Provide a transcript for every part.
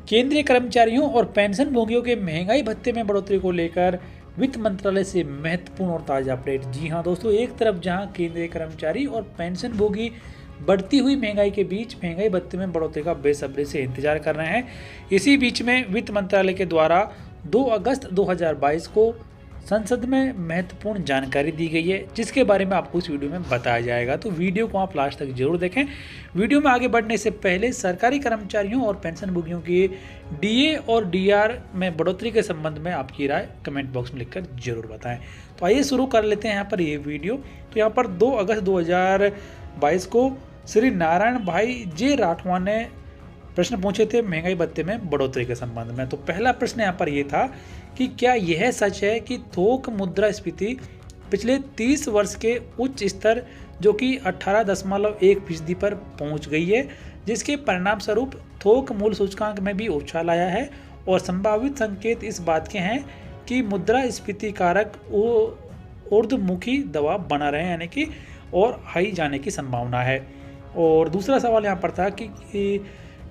केंद्रीय कर्मचारियों और पेंशनभोगियों के महंगाई भत्ते में बढ़ोतरी को लेकर वित्त मंत्रालय से महत्वपूर्ण और ताज़ा अपडेट। जी हां दोस्तों, एक तरफ जहां केंद्रीय कर्मचारी और पेंशनभोगी बढ़ती हुई महंगाई के बीच महंगाई भत्ते में बढ़ोतरी का बेसब्री से इंतजार कर रहे हैं, इसी बीच में वित्त मंत्रालय के द्वारा 2 अगस्त 2022 को संसद में महत्वपूर्ण जानकारी दी गई है, जिसके बारे में आपको इस वीडियो में बताया जाएगा। तो वीडियो को आप लास्ट तक जरूर देखें। वीडियो में आगे बढ़ने से पहले सरकारी कर्मचारियों और पेंशनभोगियों की डीए और डीआर में बढ़ोतरी के संबंध में आपकी राय कमेंट बॉक्स में लिखकर जरूर बताएं। तो आइए शुरू कर लेते हैं यहाँ पर ये वीडियो। तो यहाँ पर 2 अगस्त 2022 को श्री नारायण भाई जे राठवा ने प्रश्न पूछे थे महंगाई भत्ते में बढ़ोतरी के संबंध में। तो पहला प्रश्न यहाँ पर यह था कि क्या यह सच है कि थोक मुद्रास्फीति पिछले 30 वर्ष के उच्च स्तर जो कि 18.1% पर पहुंच गई है, जिसके परिणाम स्वरूप थोक मूल्य सूचकांक में भी उछाल आया है और संभावित संकेत इस बात के हैं कि मुद्रास्फीति कारक ऊर्ध्वमुखी दबाव बना रहे हैं, यानी कि और हाई जाने की संभावना है। और दूसरा सवाल यहाँ पर था कि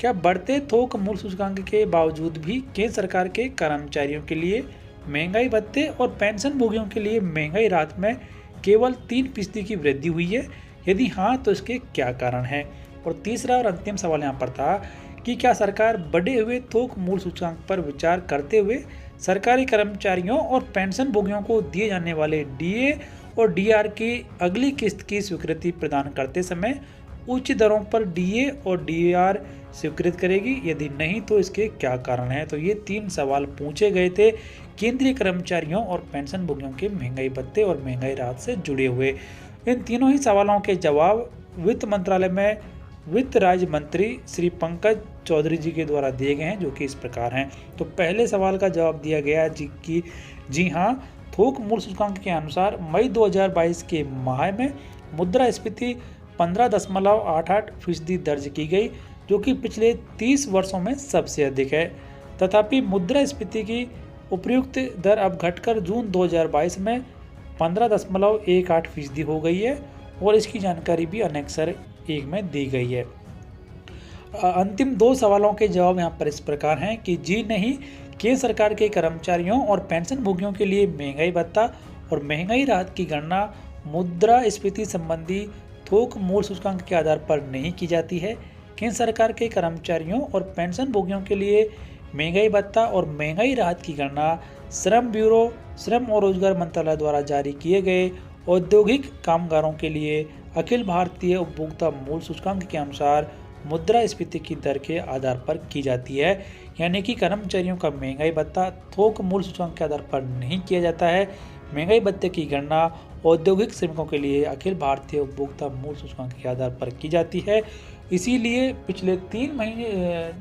क्या बढ़ते थोक मूल्य सूचकांक के बावजूद भी केंद्र सरकार के कर्मचारियों के लिए महंगाई भत्ते और पेंशनभोगियों के लिए महंगाई राहत में केवल 3% की वृद्धि हुई है? यदि हाँ, तो इसके क्या कारण हैं? और तीसरा और अंतिम सवाल यहाँ पर था कि क्या सरकार बढ़े हुए थोक मूल्य सूचकांक पर विचार करते हुए सरकारी कर्मचारियों और पेंशनभोगियों को दिए जाने वाले डीए और डीआर की अगली किस्त की स्वीकृति प्रदान करते समय उच्च दरों पर डीए और डीआर स्वीकृत करेगी? यदि नहीं, तो इसके क्या कारण हैं? तो ये 3 सवाल पूछे गए थे केंद्रीय कर्मचारियों और पेंशनभोगियों के महंगाई भत्ते और महंगाई राहत से जुड़े हुए। इन तीनों ही सवालों के जवाब वित्त मंत्रालय में वित्त राज्य मंत्री श्री पंकज चौधरी जी के द्वारा दिए गए हैं, जो कि इस प्रकार हैं। तो पहले सवाल का जवाब दिया गया जी हाँ, थोक मूल्य सूचकांक के अनुसार मई 2022 के माह में मुद्रास्फीति 15.88% दर्ज की गई, जो कि पिछले 30 वर्षों में सबसे अधिक है। तथापि मुद्रास्फीति की उपयुक्त दर अब घटकर जून 2022 में 15.18% हो गई है और इसकी जानकारी भी अनेक्सर 1 में दी गई है। अंतिम 2 सवालों के जवाब यहाँ पर इस प्रकार हैं कि जी नहीं, केंद्र सरकार के कर्मचारियों और पेंशनभोगियों के लिए महंगाई भत्ता और महंगाई राहत की गणना मुद्रास्फीति संबंधी थोक मूल्य सूचकांक के आधार पर नहीं की जाती है। केंद्र सरकार के कर्मचारियों और पेंशनभोगियों के लिए महंगाई भत्ता और महंगाई राहत की गणना श्रम ब्यूरो, श्रम और रोजगार मंत्रालय द्वारा जारी किए गए औद्योगिक कामगारों के लिए अखिल भारतीय उपभोक्ता मूल्य सूचकांक के अनुसार मुद्रास्फीति की दर के आधार पर की जाती है। यानी कि कर्मचारियों का महंगाई भत्ता थोक मूल्य सूचकांक के आधार पर नहीं किया जाता है। महंगाई भत्ते की गणना औद्योगिक श्रमिकों के लिए अखिल भारतीय उपभोक्ता मूल्य सूचकांक के आधार पर की जाती है। इसीलिए पिछले 3 महीने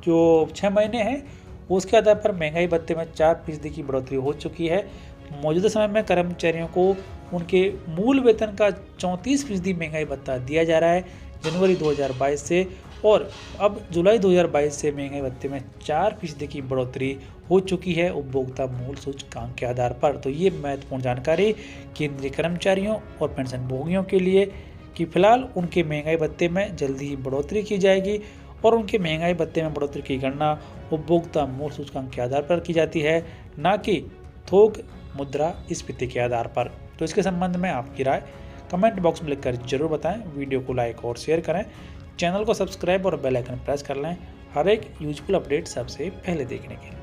जो 6 महीने हैं उसके आधार पर महंगाई भत्ते में 4% की बढ़ोतरी हो चुकी है। मौजूदा समय में कर्मचारियों को उनके मूल वेतन का 34% महंगाई भत्ता दिया जा रहा है जनवरी 2022 से, और अब जुलाई 2022 से महंगाई भत्ते में 4% की बढ़ोतरी हो चुकी है उपभोक्ता मूल्य सूचकांक के आधार पर। तो ये महत्वपूर्ण जानकारी केंद्रीय कर्मचारियों और पेंशनभोगियों के लिए कि फिलहाल उनके महंगाई भत्ते में जल्दी ही बढ़ोतरी की जाएगी और उनके महंगाई भत्ते में बढ़ोतरी की गणना उपभोक्ता मूल्य सूचकांक के आधार पर की जाती है, ना कि थोक मुद्रास्फीति के आधार पर। तो इसके संबंध में आपकी राय कमेंट बॉक्स में लिखकर जरूर बताएं। वीडियो को लाइक और शेयर करें, चैनल को सब्सक्राइब और बेल आइकन प्रेस कर लें हर एक यूजफुल अपडेट सबसे पहले देखने के लिए।